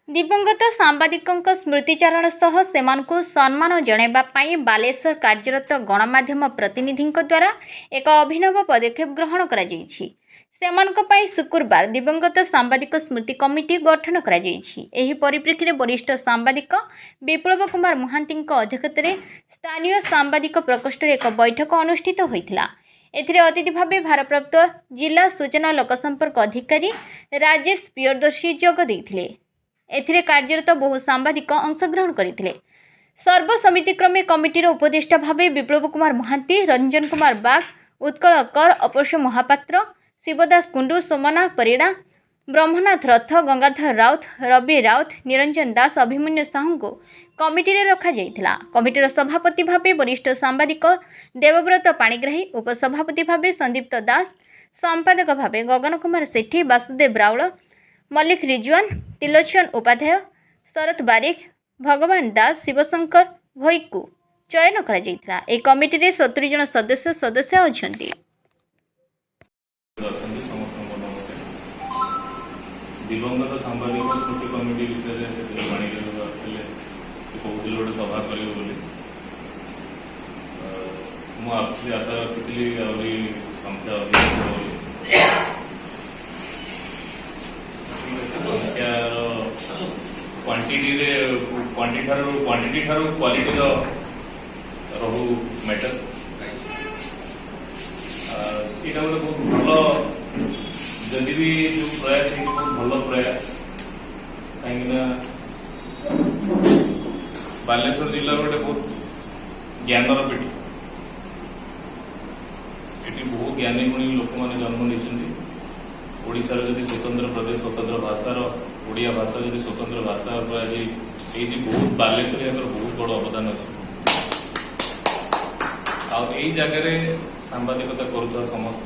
दिवंगत सांबादिकों स्मृतिचारण सह सेमानकु सम्मान जणाइबा पई बालेश्वर कार्यरत गणमाध्यम प्रतिनिधि द्वारा एक अभिनव पदक्षेप ग्रहण करा जायछि। सेमानक पई शुक्रवार दिवंगत सांबादिक स्मृति कमिटी गठन करा जायछि। एही परिप्रेक्षी रे वरिष्ठ सांबादिक विप्लव कुमार महांती अध्यक्षतार स्थानीय सांबादिक प्रकोष्ठ एक बैठक अनुष्ठित होइथिला। एथिरे अतिथि भावे भारप्राप्त जिला सूचना लोकसंपर्क अधिकारी राजेश प्रियदर्शी जोग दैथिले। एथिरे कार्यरत बहु सांबादिक अंशग्रहण करथिले। सर्वसमितिक्रमे कमिटीर उपदेष्टा भावे विप्लव कुमार महांती, रंजन कुमार बाग, उत्कल कर, अपश महापात्र, शिवदास कुंडू, सोमनाथ परिड़ा, ब्रह्मनाथ रथ, गंगाधर राउत, रवि राउत, निरंजन दास, अभिमन्यु साहू को कमिटी रे रखा जाइथिला। कमिटीर सभापति भावे वरिष्ठ सांबादिक देवव्रत पाणिग्राही, उपसभापति भावे संदीप्त दास, संपादक भावे गगन कुमार सेठी, वासुदेव राउल, मल्लिक रिजवान, तिलोचन उपाध्याय, शरत बारिक, भगवान दास, शिवशंकर भोई को चयन करा जाइथिला। ए कमिटी रे 70 जन सदस्य अछंती। दिवंगत सांबादिक स्मृति कमिटी विषय से माणिक आसते कहते गोटे सभा करेंगे बोली मुझे आशा रखी संख्या संख्यार क्वांटिटी ठारू क्वालिटी रहू मैटर यहाँ गोटे बहुत भल जदि भी जो प्रयास है बहुत भल प्रयास कहीं बालेश्वर जिला गोटे बहुत ज्ञानर पीठी ये बहुत ज्ञानी गुणी लोक मैंने जन्म नहीं ओडिशार जदि स्वतंत्र प्रदेश स्वतंत्र भाषार ओडिया भाषा जदि स्वतंत्र भाषा आज ये बहुत बालेश्वर यहाँ बहुत बड़ अवदान अच्छे आई जगार सांबादिकता करुवा समस्त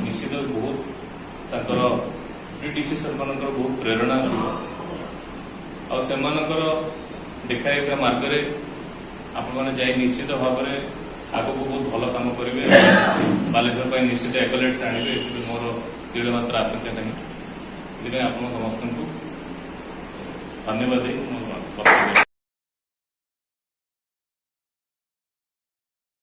निश्चित बहुत ब्रिटिशर मान बहुत प्रेरणा आर देखा मार्ग आपण मैंने जाए निश्चित भाव में आगे बहुत भल काम करेंगे बालेश्वर निश्चित एकलेट्स आने मोर दृढ़ मात्र आशंका नहीं आप समस्त को धन्यवाद।